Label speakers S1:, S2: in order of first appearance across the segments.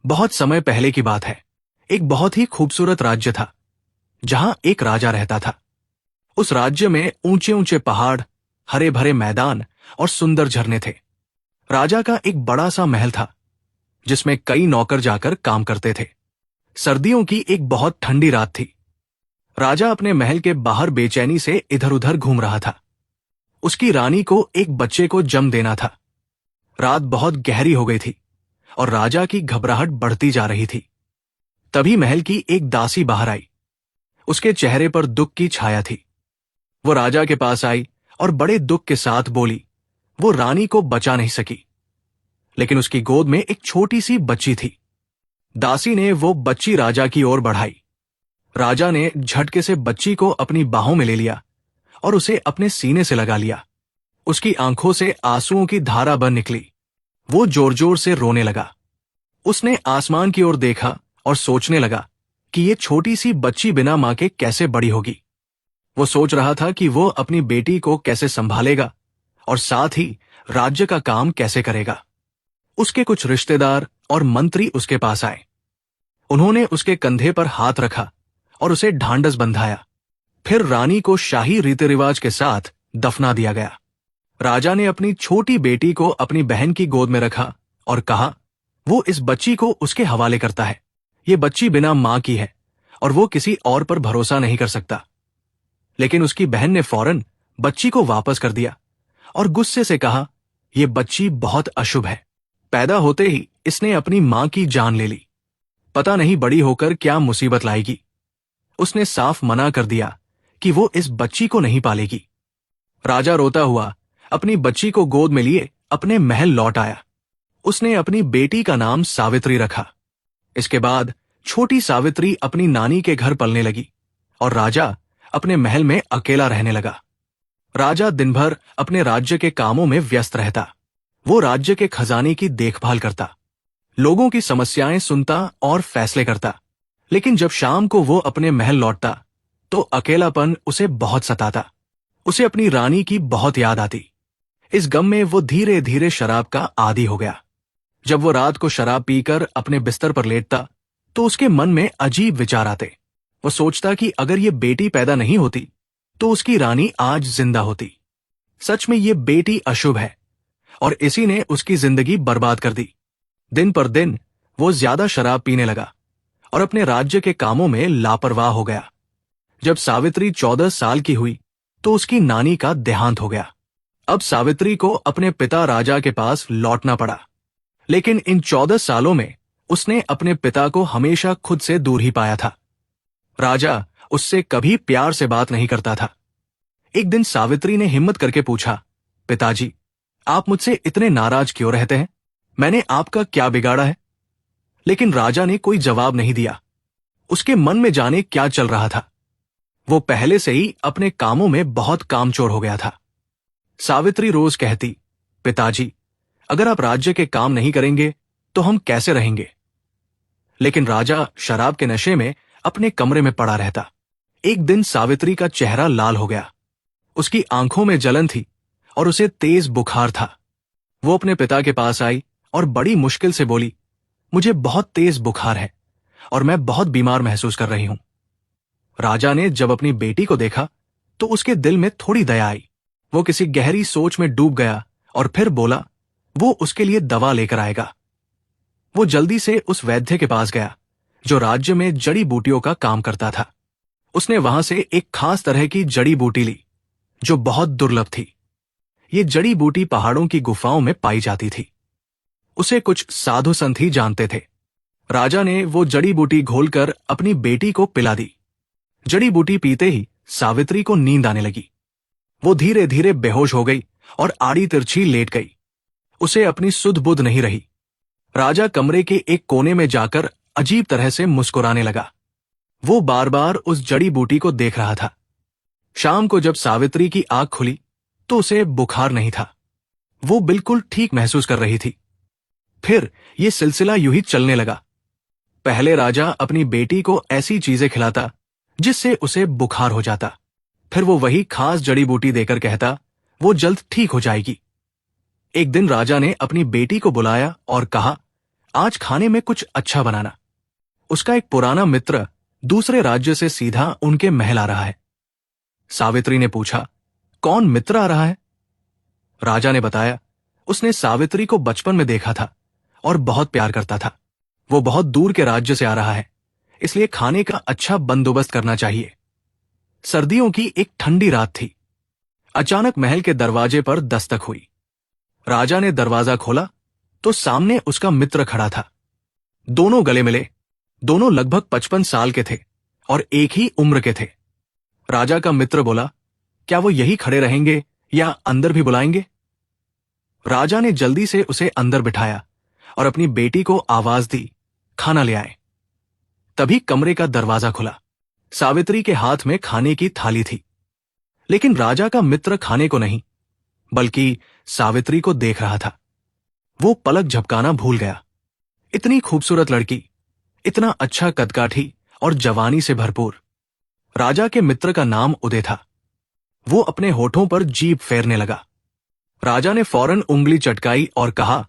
S1: बहुत समय पहले की बात है। एक बहुत ही खूबसूरत राज्य था जहां एक राजा रहता था। उस राज्य में ऊंचे ऊंचे पहाड़, हरे भरे मैदान और सुंदर झरने थे। राजा का एक बड़ा सा महल था जिसमें कई नौकर जाकर काम करते थे। सर्दियों की एक बहुत ठंडी रात थी। राजा अपने महल के बाहर बेचैनी से इधर उधर घूम रहा था। उसकी रानी को एक बच्चे को जन्म देना था। रात बहुत गहरी हो गई थी और राजा की घबराहट बढ़ती जा रही थी। तभी महल की एक दासी बाहर आई। उसके चेहरे पर दुख की छाया थी। वो राजा के पास आई और बड़े दुख के साथ बोली। वो रानी को बचा नहीं सकी, लेकिन उसकी गोद में एक छोटी सी बच्ची थी। दासी ने वो बच्ची राजा की ओर बढ़ाई। राजा ने झटके से बच्ची को अपनी बाहों में ले लिया और उसे अपने सीने से लगा लिया। उसकी आंखों से आंसुओं की धारा बह निकली। वो जोर जोर से रोने लगा। उसने आसमान की ओर देखा और सोचने लगा कि ये छोटी सी बच्ची बिना मां के कैसे बड़ी होगी। वो सोच रहा था कि वो अपनी बेटी को कैसे संभालेगा और साथ ही राज्य का काम कैसे करेगा। उसके कुछ रिश्तेदार और मंत्री उसके पास आए। उन्होंने उसके कंधे पर हाथ रखा और उसे ढांढस बंधाया। फिर रानी को शाही रीति रिवाज के साथ दफना दिया गया। राजा ने अपनी छोटी बेटी को अपनी बहन की गोद में रखा और कहा वो इस बच्ची को उसके हवाले करता है। ये बच्ची बिना मां की है और वो किसी और पर भरोसा नहीं कर सकता। लेकिन उसकी बहन ने फौरन बच्ची को वापस कर दिया और गुस्से से कहा यह बच्ची बहुत अशुभ है। पैदा होते ही इसने अपनी मां की जान ले ली। पता नहीं बड़ी होकर क्या मुसीबत लाएगी। उसने साफ मना कर दिया कि वो इस बच्ची को नहीं पालेगी। राजा रोता हुआ अपनी बच्ची को गोद में लिए अपने महल लौट आया। उसने अपनी बेटी का नाम सावित्री रखा। इसके बाद छोटी सावित्री अपनी नानी के घर पलने लगी और राजा अपने महल में अकेला रहने लगा। राजा दिन भर अपने राज्य के कामों में व्यस्त रहता। वो राज्य के खजाने की देखभाल करता, लोगों की समस्याएं सुनता और फैसले करता। लेकिन जब शाम को वो अपने महल लौटता तो अकेलापन उसे बहुत सताता। उसे अपनी रानी की बहुत याद आती। इस गम में वो धीरे धीरे शराब का आदी हो गया। जब वो रात को शराब पीकर अपने बिस्तर पर लेटता तो उसके मन में अजीब विचार आते। वो सोचता कि अगर ये बेटी पैदा नहीं होती तो उसकी रानी आज जिंदा होती। सच में ये बेटी अशुभ है और इसी ने उसकी जिंदगी बर्बाद कर दी। दिन पर दिन वो ज्यादा शराब पीने लगा और अपने राज्य के कामों में लापरवाह हो गया। जब सावित्री 14 साल की हुई तो उसकी नानी का देहांत हो गया। अब सावित्री को अपने पिता राजा के पास लौटना पड़ा। लेकिन इन 14 सालों में उसने अपने पिता को हमेशा खुद से दूर ही पाया था। राजा उससे कभी प्यार से बात नहीं करता था। एक दिन सावित्री ने हिम्मत करके पूछा, पिताजी, आप मुझसे इतने नाराज क्यों रहते हैं? मैंने आपका क्या बिगाड़ा है? लेकिन राजा ने कोई जवाब नहीं दिया। उसके मन में जाने क्या चल रहा था। वो पहले से ही अपने कामों में बहुत कामचोर हो गया था। सावित्री रोज कहती, पिताजी, अगर आप राज्य के काम नहीं करेंगे तो हम कैसे रहेंगे? लेकिन राजा शराब के नशे में अपने कमरे में पड़ा रहता। एक दिन सावित्री का चेहरा लाल हो गया। उसकी आंखों में जलन थी और उसे तेज बुखार था। वो अपने पिता के पास आई और बड़ी मुश्किल से बोली, मुझे बहुत तेज बुखार है और मैं बहुत बीमार महसूस कर रही हूं। राजा ने जब अपनी बेटी को देखा तो उसके दिल में थोड़ी दया आई। वो किसी गहरी सोच में डूब गया और फिर बोला वो उसके लिए दवा लेकर आएगा। वो जल्दी से उस वैद्य के पास गया जो राज्य में जड़ी बूटियों का काम करता था। उसने वहां से एक खास तरह की जड़ी बूटी ली जो बहुत दुर्लभ थी। ये जड़ी बूटी पहाड़ों की गुफाओं में पाई जाती थी। उसे कुछ साधु संत ही जानते थे। राजा ने वो जड़ी बूटी घोलकर अपनी बेटी को पिला दी। जड़ी बूटी पीते ही सावित्री को नींद आने लगी। वो धीरे धीरे बेहोश हो गई और आड़ी तिरछी लेट गई। उसे अपनी सुध बुध नहीं रही। राजा कमरे के एक कोने में जाकर अजीब तरह से मुस्कुराने लगा। वो बार बार उस जड़ी बूटी को देख रहा था। शाम को जब सावित्री की आंख खुली तो उसे बुखार नहीं था। वो बिल्कुल ठीक महसूस कर रही थी। फिर ये सिलसिला यूं ही चलने लगा। पहले राजा अपनी बेटी को ऐसी चीजें खिलाता जिससे उसे बुखार हो जाता। फिर वो वही खास जड़ी बूटी देकर कहता वो जल्द ठीक हो जाएगी। एक दिन राजा ने अपनी बेटी को बुलाया और कहा, आज खाने में कुछ अच्छा बनाना। उसका एक पुराना मित्र दूसरे राज्य से सीधा उनके महल आ रहा है। सावित्री ने पूछा, कौन मित्र आ रहा है? राजा ने बताया, उसने सावित्री को बचपन में देखा था और बहुत प्यार करता था। वो बहुत दूर के राज्य से आ रहा है, इसलिए खाने का अच्छा बंदोबस्त करना चाहिए। सर्दियों की एक ठंडी रात थी। अचानक महल के दरवाजे पर दस्तक हुई। राजा ने दरवाजा खोला तो सामने उसका मित्र खड़ा था। दोनों गले मिले। दोनों लगभग 55 साल के थे और एक ही उम्र के थे। राजा का मित्र बोला, क्या वो यही खड़े रहेंगे या अंदर भी बुलाएंगे? राजा ने जल्दी से उसे अंदर बिठाया और अपनी बेटी को आवाज दी, खाना ले आए। तभी कमरे का दरवाजा खुला। सावित्री के हाथ में खाने की थाली थी, लेकिन राजा का मित्र खाने को नहीं, बल्कि सावित्री को देख रहा था। वो पलक झपकाना भूल गया। इतनी खूबसूरत लड़की, इतना अच्छा कदकाठी और जवानी से भरपूर। राजा के मित्र का नाम उदय था। वो अपने होठों पर जीभ फेरने लगा। राजा ने फौरन उंगली चटकाई और कहा,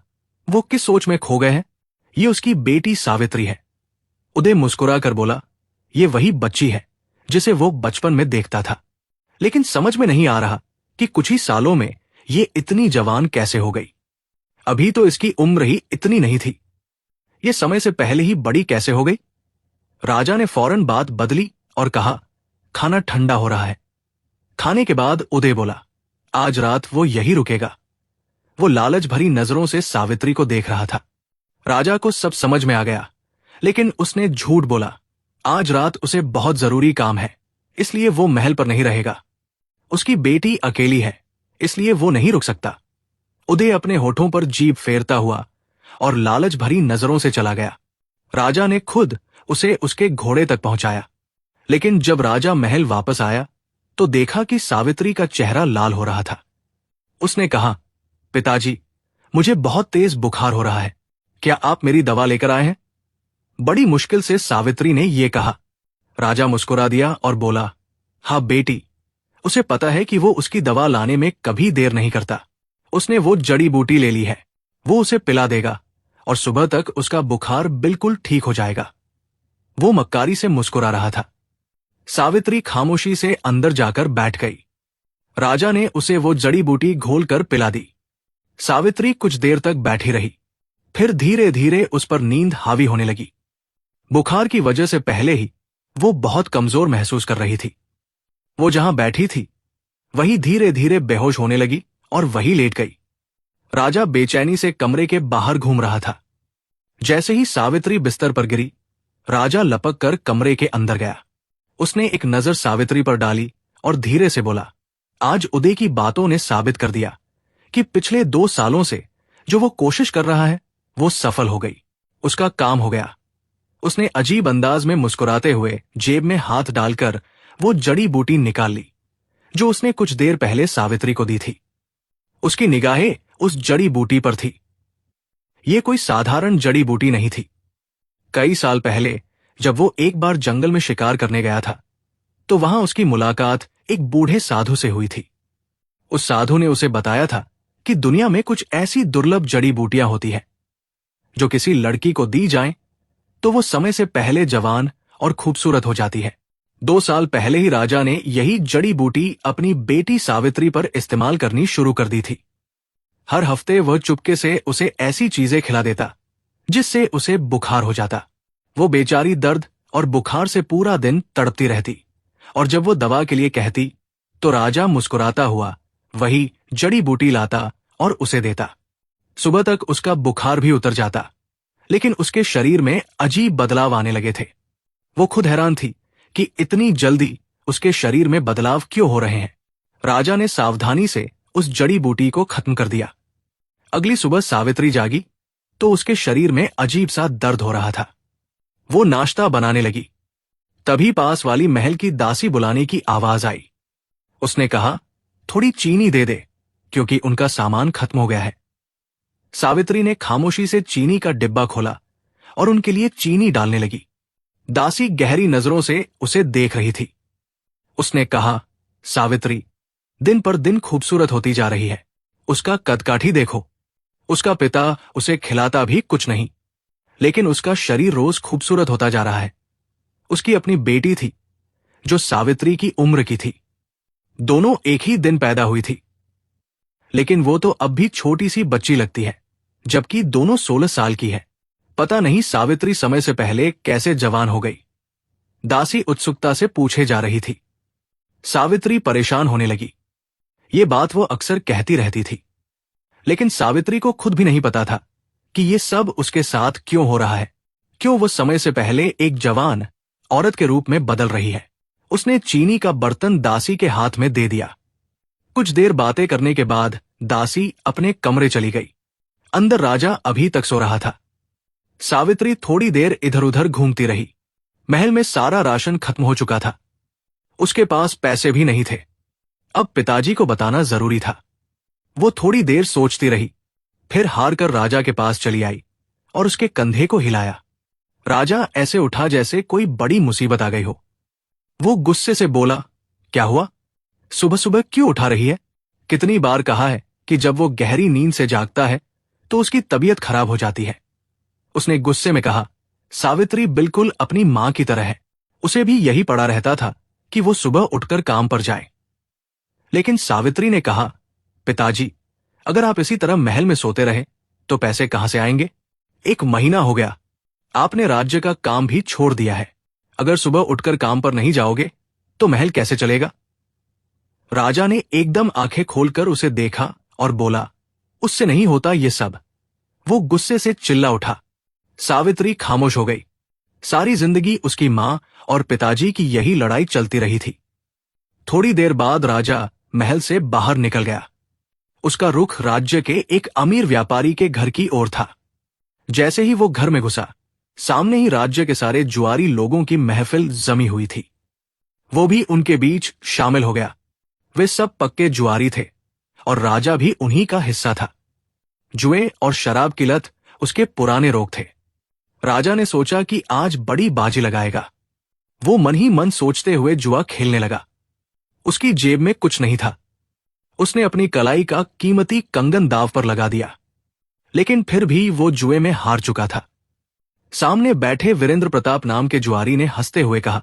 S1: वो किस सोच में खो गए हैं? ये उसकी बेटी सावित्री है। उदय मुस्कुरा कर बोला, ये वही बच्ची है जिसे वो बचपन में देखता था, लेकिन समझ में नहीं आ रहा कि कुछ ही सालों में ये इतनी जवान कैसे हो गई। अभी तो इसकी उम्र ही इतनी नहीं थी, ये समय से पहले ही बड़ी कैसे हो गई? राजा ने फौरन बात बदली और कहा, खाना ठंडा हो रहा है। खाने के बाद उदय बोला, आज रात वो यही रुकेगा। वो लालच भरी नजरों से सावित्री को देख रहा था। राजा को सब समझ में आ गया, लेकिन उसने झूठ बोला। आज रात उसे बहुत जरूरी काम है, इसलिए वो महल पर नहीं रहेगा। उसकी बेटी अकेली है, इसलिए वो नहीं रुक सकता। उदय अपने होठों पर जीभ फेरता हुआ और लालच भरी नजरों से चला गया। राजा ने खुद उसे उसके घोड़े तक पहुंचाया, लेकिन जब राजा महल वापस आया तो देखा कि सावित्री का चेहरा लाल हो रहा था। उसने कहा, पिताजी, मुझे बहुत तेज बुखार हो रहा है, क्या आप मेरी दवा लेकर आए हैं? बड़ी मुश्किल से सावित्री ने यह कहा। राजा मुस्कुरा दिया और बोला, हाँ बेटी, उसे पता है कि वो उसकी दवा लाने में कभी देर नहीं करता। उसने वो जड़ी बूटी ले ली है, वो उसे पिला देगा और सुबह तक उसका बुखार बिल्कुल ठीक हो जाएगा। वो मक्कारी से मुस्कुरा रहा था। सावित्री खामोशी से अंदर जाकर बैठ गई। राजा ने उसे वो जड़ी बूटी घोलकर पिला दी। सावित्री कुछ देर तक बैठी रही, फिर धीरे धीरे उस पर नींद हावी होने लगी। बुखार की वजह से पहले ही वो बहुत कमजोर महसूस कर रही थी। वो जहां बैठी थी वही धीरे धीरे बेहोश होने लगी और वही लेट गई। राजा बेचैनी से कमरे के बाहर घूम रहा था। जैसे ही सावित्री बिस्तर पर गिरी, राजा लपक कर कमरे के अंदर गया। उसने एक नजर सावित्री पर डाली और धीरे से बोला, आज उदय की बातों ने साबित कर दिया कि पिछले 2 सालों से जो वो कोशिश कर रहा है वो सफल हो गई। उसका काम हो गया। उसने अजीब अंदाज में मुस्कुराते हुए जेब में हाथ डालकर वो जड़ी बूटी निकाल ली जो उसने कुछ देर पहले सावित्री को दी थी। उसकी निगाहें उस जड़ी बूटी पर थी। ये कोई साधारण जड़ी बूटी नहीं थी। कई साल पहले जब वो एक बार जंगल में शिकार करने गया था तो वहां उसकी मुलाकात एक बूढ़े साधु से हुई थी। उस साधु ने उसे बताया था कि दुनिया में कुछ ऐसी दुर्लभ जड़ी बूटियां होती हैं जो किसी लड़की को दी जाएं तो वो समय से पहले जवान और खूबसूरत हो जाती है। 2 साल पहले ही राजा ने यही जड़ी बूटी अपनी बेटी सावित्री पर इस्तेमाल करनी शुरू कर दी थी। हर हफ्ते वह चुपके से उसे ऐसी चीजें खिला देता जिससे उसे बुखार हो जाता। वो बेचारी दर्द और बुखार से पूरा दिन तड़पती रहती और जब वो दवा के लिए कहती तो राजा मुस्कुराता हुआ वही जड़ी बूटी लाता और उसे देता। सुबह तक उसका बुखार भी उतर जाता, लेकिन उसके शरीर में अजीब बदलाव आने लगे थे। वो खुद हैरान थी कि इतनी जल्दी उसके शरीर में बदलाव क्यों हो रहे हैं। राजा ने सावधानी से उस जड़ी बूटी को खत्म कर दिया। अगली सुबह सावित्री जागी तो उसके शरीर में अजीब सा दर्द हो रहा था। वो नाश्ता बनाने लगी। तभी पास वाली महल की दासी बुलाने की आवाज आई। उसने कहा, थोड़ी चीनी दे दे, क्योंकि उनका सामान खत्म हो गया है। सावित्री ने खामोशी से चीनी का डिब्बा खोला और उनके लिए चीनी डालने लगी। दासी गहरी नजरों से उसे देख रही थी। उसने कहा, सावित्री दिन पर दिन खूबसूरत होती जा रही है। उसका कदकाठी देखो। उसका पिता उसे खिलाता भी कुछ नहीं। लेकिन उसका शरीर रोज खूबसूरत होता जा रहा है। उसकी अपनी बेटी थी जो सावित्री की उम्र की थी। दोनों एक ही दिन पैदा हुई थी, लेकिन वो तो अब भी छोटी सी बच्ची लगती है, जबकि दोनों 16 साल की है। पता नहीं सावित्री समय से पहले कैसे जवान हो गई, दासी उत्सुकता से पूछे जा रही थी। सावित्री परेशान होने लगी। ये बात वो अक्सर कहती रहती थी, लेकिन सावित्री को खुद भी नहीं पता था कि ये सब उसके साथ क्यों हो रहा है, क्यों वो समय से पहले एक जवान औरत के रूप में बदल रही है। उसने चीनी का बर्तन दासी के हाथ में दे दिया। कुछ देर बातें करने के बाद दासी अपने कमरे चली गई। अंदर राजा अभी तक सो रहा था। सावित्री थोड़ी देर इधर उधर घूमती रही। महल में सारा राशन खत्म हो चुका था। उसके पास पैसे भी नहीं थे। अब पिताजी को बताना जरूरी था। वो थोड़ी देर सोचती रही, फिर हार कर राजा के पास चली आई और उसके कंधे को हिलाया। राजा ऐसे उठा जैसे कोई बड़ी मुसीबत आ गई हो। वो गुस्से से बोला, क्या हुआ? सुबह सुबह क्यों उठा रही है? कितनी बार कहा है कि जब वो गहरी नींद से जागता है तो उसकी तबीयत खराब हो जाती है। उसने गुस्से में कहा, सावित्री बिल्कुल अपनी मां की तरह है। उसे भी यही पड़ा रहता था कि वो सुबह उठकर काम पर जाए। लेकिन सावित्री ने कहा, पिताजी, अगर आप इसी तरह महल में सोते रहे तो पैसे कहां से आएंगे? 1 महीना हो गया, आपने राज्य का काम भी छोड़ दिया है। अगर सुबह उठकर काम पर नहीं जाओगे तो महल कैसे चलेगा? राजा ने एकदम आंखें खोलकर उसे देखा और बोला, उससे नहीं होता ये सब। वो गुस्से से चिल्ला उठा। सावित्री खामोश हो गई। सारी जिंदगी उसकी मां और पिताजी की यही लड़ाई चलती रही थी। थोड़ी देर बाद राजा महल से बाहर निकल गया। उसका रुख राज्य के एक अमीर व्यापारी के घर की ओर था। जैसे ही वो घर में घुसा, सामने ही राज्य के सारे जुआरी लोगों की महफिल जमी हुई थी। वो भी उनके बीच शामिल हो गया। वे सब पक्के जुआरी थे और राजा भी उन्हीं का हिस्सा था। जुए और शराब की लत उसके पुराने रोग थे। राजा ने सोचा कि आज बड़ी बाजी लगाएगा। वो मन ही मन सोचते हुए जुआ खेलने लगा। उसकी जेब में कुछ नहीं था। उसने अपनी कलाई का कीमती कंगन दांव पर लगा दिया, लेकिन फिर भी वो जुए में हार चुका था। सामने बैठे वीरेंद्र प्रताप नाम के जुआरी ने हंसते हुए कहा,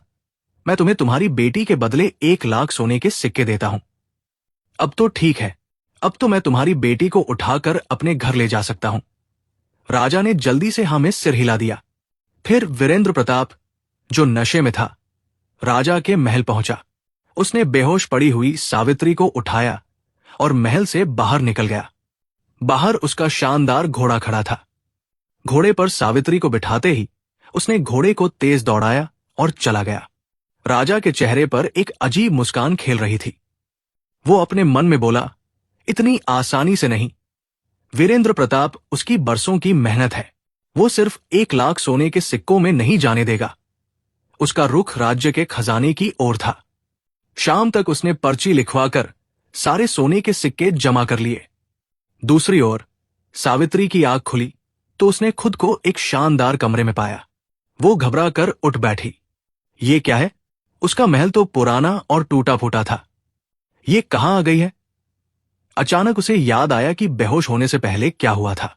S1: मैं तुम्हें तुम्हारी बेटी के बदले 1 लाख सोने के सिक्के देता हूं। अब तो ठीक है, अब तो मैं तुम्हारी बेटी को उठाकर अपने घर ले जा सकता हूं। राजा ने जल्दी से हाँ में सिर हिला दिया। फिर वीरेंद्र प्रताप, जो नशे में था, राजा के महल पहुंचा। उसने बेहोश पड़ी हुई सावित्री को उठाया और महल से बाहर निकल गया। बाहर उसका शानदार घोड़ा खड़ा था। घोड़े पर सावित्री को बिठाते ही उसने घोड़े को तेज दौड़ाया और चला गया। राजा के चेहरे पर एक अजीब मुस्कान खेल रही थी। वो अपने मन में बोला, इतनी आसानी से नहीं। वीरेंद्र प्रताप उसकी बरसों की मेहनत है। वो सिर्फ 1 लाख सोने के सिक्कों में नहीं जाने देगा। उसका रुख राज्य के खजाने की ओर था। शाम तक उसने पर्ची लिखवाकर सारे सोने के सिक्के जमा कर लिए। दूसरी ओर सावित्री की आंख खुली तो उसने खुद को एक शानदार कमरे में पाया। वो घबरा कर उठ बैठी। ये क्या है? उसका महल तो पुराना और टूटा फूटा था। ये कहां आ गई है? अचानक उसे याद आया कि बेहोश होने से पहले क्या हुआ था।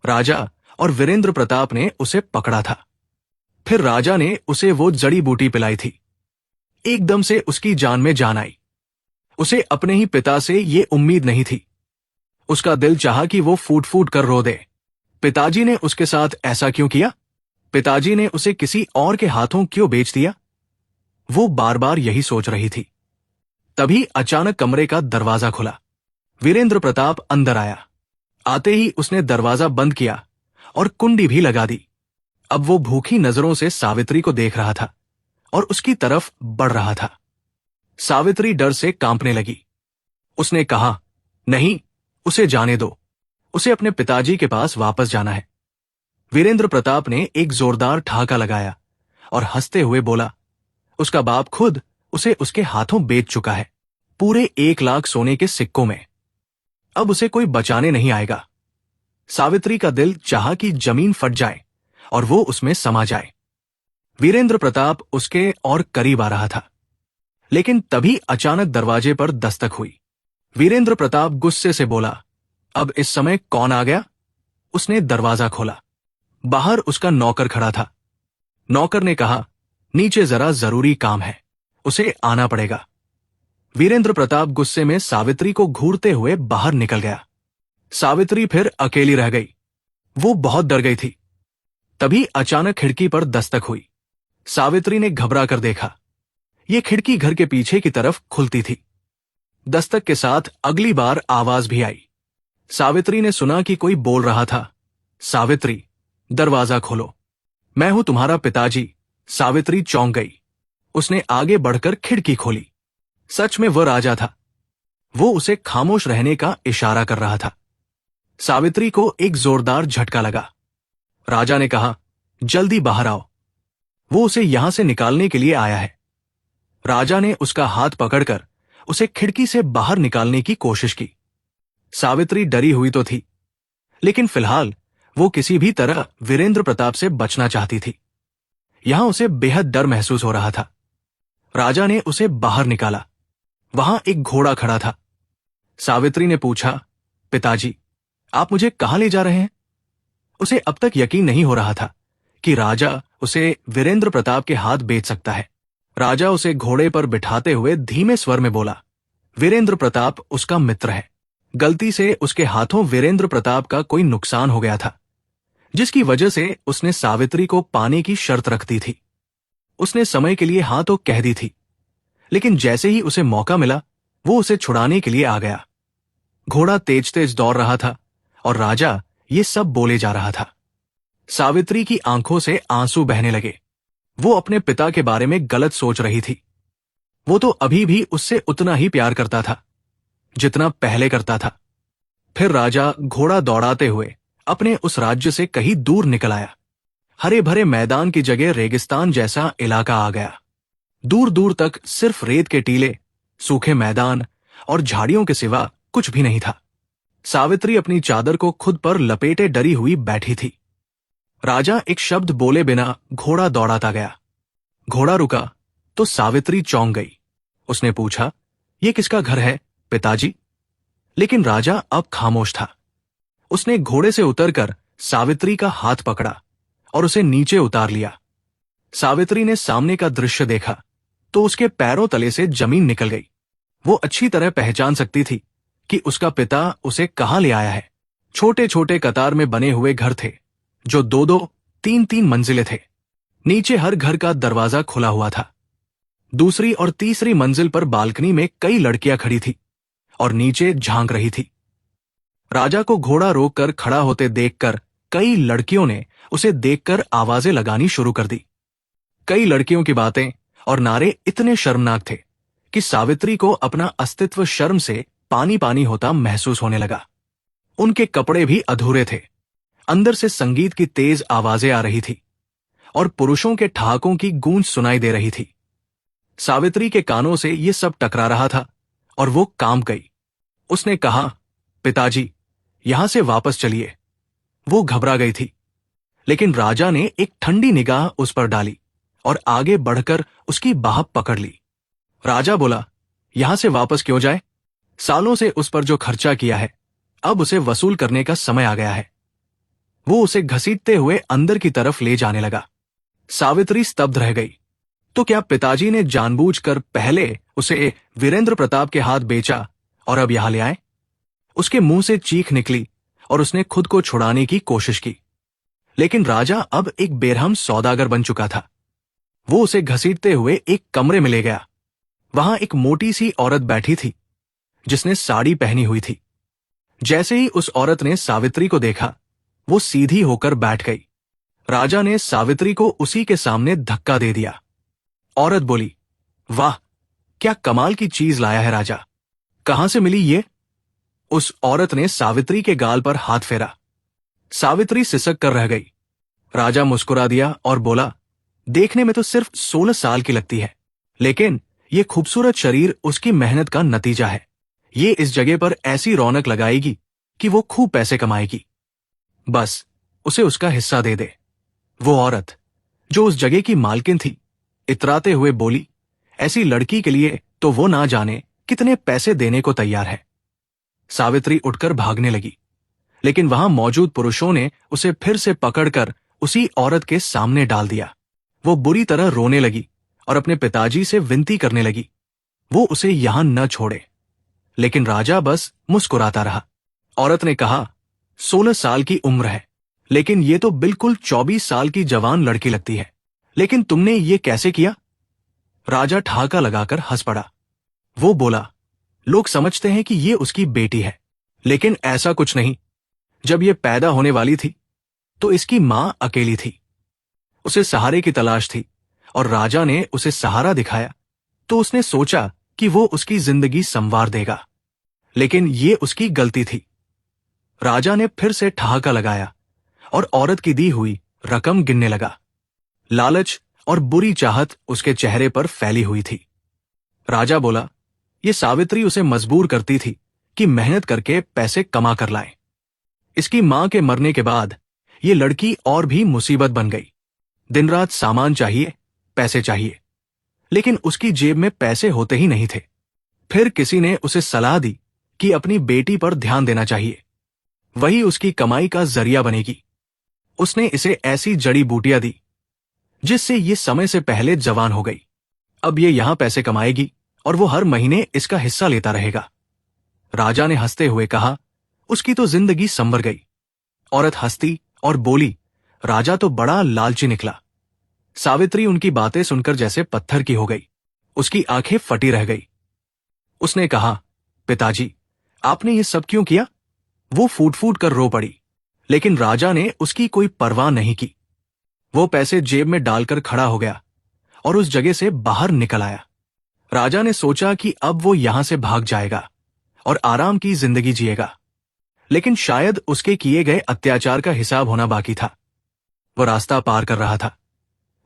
S1: राजा और वीरेंद्र प्रताप ने उसे पकड़ा था। फिर राजा ने उसे वो जड़ी बूटी पिलाई थी। एकदम से उसकी जान में जान आई। उसे अपने ही पिता से ये उम्मीद नहीं थी। उसका दिल चाहा कि वो फूट फूट कर रो दे। पिताजी ने उसके साथ ऐसा क्यों किया? पिताजी ने उसे किसी और के हाथों क्यों बेच दिया? वो बार बार यही सोच रही थी। तभी अचानक कमरे का दरवाजा खुला। वीरेंद्र प्रताप अंदर आया। आते ही उसने दरवाजा बंद किया और कुंडी भी लगा दी। अब वो भूखी नजरों से सावित्री को देख रहा था और उसकी तरफ बढ़ रहा था। सावित्री डर से कांपने लगी। उसने कहा, नहीं, उसे जाने दो। उसे अपने पिताजी के पास वापस जाना है। वीरेंद्र प्रताप ने एक जोरदार ठहाका लगाया और हंसते हुए बोला, उसका बाप खुद उसे उसके हाथों बेच चुका है, पूरे 1 लाख सोने के सिक्कों में। अब उसे कोई बचाने नहीं आएगा। सावित्री का दिल चाहा कि जमीन फट जाए और वो उसमें समा जाए। वीरेंद्र प्रताप उसके और करीब आ रहा था, लेकिन तभी अचानक दरवाजे पर दस्तक हुई। वीरेंद्र प्रताप गुस्से से बोला, अब इस समय कौन आ गया? उसने दरवाजा खोला। बाहर उसका नौकर खड़ा था। नौकर ने कहा, नीचे जरा जरूरी काम है, उसे आना पड़ेगा। वीरेंद्र प्रताप गुस्से में सावित्री को घूरते हुए बाहर निकल गया। सावित्री फिर अकेली रह गई। वो बहुत डर गई थी। तभी अचानक खिड़की पर दस्तक हुई। सावित्री ने घबरा कर देखा। ये खिड़की घर के पीछे की तरफ खुलती थी। दस्तक के साथ अगली बार आवाज भी आई। सावित्री ने सुना कि कोई बोल रहा था, सावित्री, दरवाजा खोलो, मैं हूं तुम्हारा पिताजी। सावित्री चौंक गई। उसने आगे बढ़कर खिड़की खोली। सच में वह राजा था। वो उसे खामोश रहने का इशारा कर रहा था। सावित्री को एक जोरदार झटका लगा। राजा ने कहा, जल्दी बाहर आओ, वो उसे यहां से निकालने के लिए आया है। राजा ने उसका हाथ पकड़कर उसे खिड़की से बाहर निकालने की कोशिश की। सावित्री डरी हुई तो थी, लेकिन फिलहाल वो किसी भी तरह वीरेंद्र प्रताप से बचना चाहती थी। यहां उसे बेहद डर महसूस हो रहा था। राजा ने उसे बाहर निकाला। वहां एक घोड़ा खड़ा था। सावित्री ने पूछा, पिताजी, आप मुझे कहां ले जा रहे हैं? उसे अब तक यकीन नहीं हो रहा था कि राजा उसे वीरेंद्र प्रताप के हाथ बेच सकता है। राजा उसे घोड़े पर बिठाते हुए धीमे स्वर में बोला, वीरेंद्र प्रताप उसका मित्र है। गलती से उसके हाथों वीरेंद्र प्रताप का कोई नुकसान हो गया था, जिसकी वजह से उसने सावित्री को पाने की शर्त रख दी थी। उसने समय के लिए हाँ तो कह दी थी, लेकिन जैसे ही उसे मौका मिला वो उसे छुड़ाने के लिए आ गया। घोड़ा तेज तेज दौड़ रहा था और राजा ये सब बोले जा रहा था। सावित्री की आंखों से आंसू बहने लगे। वो अपने पिता के बारे में गलत सोच रही थी। वो तो अभी भी उससे उतना ही प्यार करता था जितना पहले करता था। फिर राजा घोड़ा दौड़ाते हुए अपने उस राज्य से कहीं दूर निकल आया। हरे भरे मैदान की जगह रेगिस्तान जैसा इलाका आ गया। दूर दूर तक सिर्फ रेत के टीले, सूखे मैदान और झाड़ियों के सिवा कुछ भी नहीं था। सावित्री अपनी चादर को खुद पर लपेटे डरी हुई बैठी थी। राजा एक शब्द बोले बिना घोड़ा दौड़ाता गया। घोड़ा रुका तो सावित्री चौंक गई। उसने पूछा, ये किसका घर है पिताजी? लेकिन राजा अब खामोश था। उसने घोड़े से उतरकर सावित्री का हाथ पकड़ा और उसे नीचे उतार लिया। सावित्री ने सामने का दृश्य देखा तो उसके पैरों तले से जमीन निकल गई। वो अच्छी तरह पहचान सकती थी कि उसका पिता उसे कहां ले आया है। छोटे छोटे कतार में बने हुए घर थे जो 2-2, 3-3 मंजिलें थे। नीचे हर घर का दरवाजा खुला हुआ था। दूसरी और तीसरी मंजिल पर बालकनी में कई लड़कियां खड़ी थी और नीचे झांक रही थी। राजा को घोड़ा रोककर खड़ा होते देखकर कई लड़कियों ने उसे देखकर आवाजें लगानी शुरू कर दी। कई लड़कियों की बातें और नारे इतने शर्मनाक थे कि सावित्री को अपना अस्तित्व शर्म से पानी पानी होता महसूस होने लगा। उनके कपड़े भी अधूरे थे। अंदर से संगीत की तेज आवाजें आ रही थी और पुरुषों के ठहाकों की गूंज सुनाई दे रही थी। सावित्री के कानों से ये सब टकरा रहा था और वो कांप गई। उसने कहा, पिताजी, यहां से वापस चलिए। वो घबरा गई थी, लेकिन राजा ने एक ठंडी निगाह उस पर डाली और आगे बढ़कर उसकी बाह पकड़ ली। राजा बोला, यहां से वापस क्यों जाए? सालों से उस पर जो खर्चा किया है, अब उसे वसूल करने का समय आ गया है। वो उसे घसीटते हुए अंदर की तरफ ले जाने लगा। सावित्री स्तब्ध रह गई। तो क्या पिताजी ने जानबूझकर पहले उसे वीरेंद्र प्रताप के हाथ बेचा और अब यहां ले आए? उसके मुंह से चीख निकली और उसने खुद को छुड़ाने की कोशिश की, लेकिन राजा अब एक बेरहम सौदागर बन चुका था। वो उसे घसीटते हुए एक कमरे में ले गया। वहां एक मोटी सी औरत बैठी थी जिसने साड़ी पहनी हुई थी। जैसे ही उस औरत ने सावित्री को देखा, वो सीधी होकर बैठ गई। राजा ने सावित्री को उसी के सामने धक्का दे दिया। औरत बोली, वाह, क्या कमाल की चीज लाया है राजा, कहां से मिली ये? उस औरत ने सावित्री के गाल पर हाथ फेरा। सावित्री सिसक कर रह गई। राजा मुस्कुरा दिया और बोला, देखने में तो सिर्फ 16 साल की लगती है, लेकिन ये खूबसूरत शरीर उसकी मेहनत का नतीजा है। ये इस जगह पर ऐसी रौनक लगाएगी कि वो खूब पैसे कमाएगी। बस उसे उसका हिस्सा दे दे। वो औरत जो उस जगह की मालकिन थी इतराते हुए बोली, ऐसी लड़की के लिए तो वो ना जाने कितने पैसे देने को तैयार है। सावित्री उठकर भागने लगी, लेकिन वहां मौजूद पुरुषों ने उसे फिर से पकड़कर उसी औरत के सामने डाल दिया। वो बुरी तरह रोने लगी और अपने पिताजी से विनती करने लगी वो उसे यहां न छोड़े, लेकिन राजा बस मुस्कुराता रहा। औरत ने कहा, 16 साल की उम्र है, लेकिन ये तो बिल्कुल 24 साल की जवान लड़की लगती है। लेकिन तुमने ये कैसे किया? राजा ठहाका लगाकर हंस पड़ा। वो बोला, लोग समझते हैं कि ये उसकी बेटी है, लेकिन ऐसा कुछ नहीं। जब ये पैदा होने वाली थी तो इसकी मां अकेली थी। उसे सहारे की तलाश थी और राजा ने उसे सहारा दिखाया तो उसने सोचा कि वो उसकी जिंदगी संवार देगा, लेकिन ये उसकी गलती थी। राजा ने फिर से ठहाका लगाया और औरत की दी हुई रकम गिनने लगा। लालच और बुरी चाहत उसके चेहरे पर फैली हुई थी। राजा बोला, ये सावित्री उसे मजबूर करती थी कि मेहनत करके पैसे कमा कर लाए। इसकी मां के मरने के बाद ये लड़की और भी मुसीबत बन गई। दिन रात सामान चाहिए, पैसे चाहिए, लेकिन उसकी जेब में पैसे होते ही नहीं थे। फिर किसी ने उसे सलाह दी कि अपनी बेटी पर ध्यान देना चाहिए, वही उसकी कमाई का जरिया बनेगी। उसने इसे ऐसी जड़ी बूटियां दी जिससे ये समय से पहले जवान हो गई। अब ये यहां पैसे कमाएगी और वो हर महीने इसका हिस्सा लेता रहेगा। राजा ने हंसते हुए कहा, उसकी तो जिंदगी संवर गई। औरत हंसती और बोली, राजा तो बड़ा लालची निकला। सावित्री उनकी बातें सुनकर जैसे पत्थर की हो गई। उसकी आंखें फटी रह गई। उसने कहा, पिताजी, आपने ये सब क्यों किया? वो फूट फूट कर रो पड़ी, लेकिन राजा ने उसकी कोई परवाह नहीं की। वो पैसे जेब में डालकर खड़ा हो गया और उस जगह से बाहर निकल आया। राजा ने सोचा कि अब वो यहां से भाग जाएगा और आराम की जिंदगी जिएगा, लेकिन शायद उसके किए गए अत्याचार का हिसाब होना बाकी था। वो रास्ता पार कर रहा था,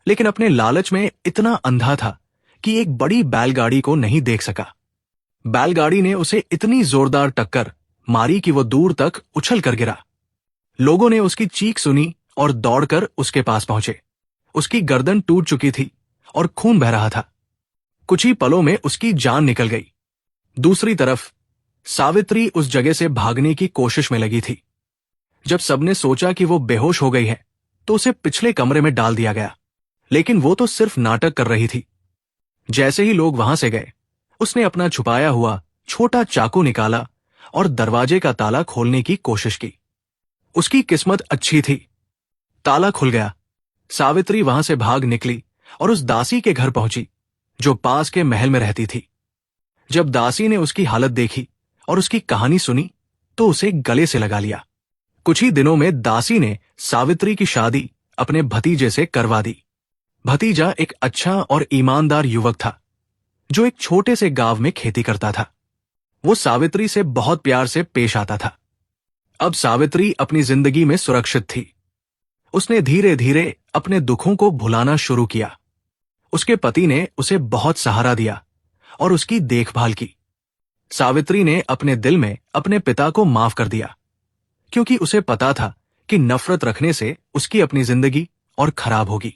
S1: लेकिन अपने लालच में इतना अंधा था कि एक बड़ी बैलगाड़ी को नहीं देख सका। बैलगाड़ी ने उसे इतनी जोरदार टक्कर मारी कि वो दूर तक उछल कर गिरा। लोगों ने उसकी चीख सुनी और दौड़कर उसके पास पहुंचे। उसकी गर्दन टूट चुकी थी और खून बह रहा था। कुछ ही पलों में उसकी जान निकल गई। दूसरी तरफ सावित्री उस जगह से भागने की कोशिश में लगी थी। जब सबने सोचा कि वो बेहोश हो गई है तो उसे पिछले कमरे में डाल दिया गया, लेकिन वो तो सिर्फ नाटक कर रही थी। जैसे ही लोग वहां से गए, उसने अपना छुपाया हुआ छोटा चाकू निकाला और दरवाजे का ताला खोलने की कोशिश की। उसकी किस्मत अच्छी थी, ताला खुल गया। सावित्री वहां से भाग निकली और उस दासी के घर पहुंची जो पास के महल में रहती थी। जब दासी ने उसकी हालत देखी और उसकी कहानी सुनी तो उसे गले से लगा लिया। कुछ ही दिनों में दासी ने सावित्री की शादी अपने भतीजे से करवा दी। भतीजा एक अच्छा और ईमानदार युवक था जो एक छोटे से गांव में खेती करता था। वो सावित्री से बहुत प्यार से पेश आता था। अब सावित्री अपनी जिंदगी में सुरक्षित थी। उसने धीरे धीरे अपने दुखों को भुलाना शुरू किया। उसके पति ने उसे बहुत सहारा दिया और उसकी देखभाल की। सावित्री ने अपने दिल में अपने पिता को माफ कर दिया, क्योंकि उसे पता था कि नफरत रखने से उसकी अपनी जिंदगी और खराब होगी।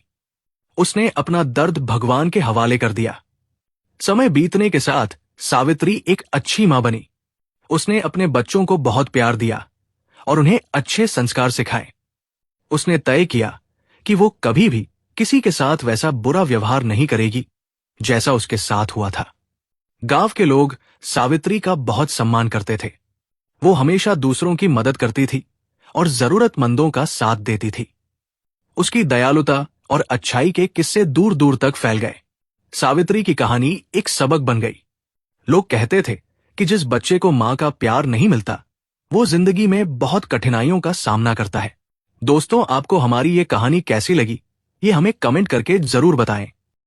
S1: उसने अपना दर्द भगवान के हवाले कर दिया। समय बीतने के साथ सावित्री एक अच्छी मां बनी। उसने अपने बच्चों को बहुत प्यार दिया और उन्हें अच्छे संस्कार सिखाए। उसने तय किया कि वो कभी भी किसी के साथ वैसा बुरा व्यवहार नहीं करेगी जैसा उसके साथ हुआ था। गांव के लोग सावित्री का बहुत सम्मान करते थे। वो हमेशा दूसरों की मदद करती थी और जरूरतमंदों का साथ देती थी। उसकी दयालुता और अच्छाई के किस्से दूर दूर तक फैल गए। सावित्री की कहानी एक सबक बन गई। लोग कहते थे कि जिस बच्चे को मां का प्यार नहीं मिलता वो जिंदगी में बहुत कठिनाइयों का सामना करता है। दोस्तों, आपको हमारी ये कहानी कैसी लगी ये हमें कमेंट करके जरूर बताएं।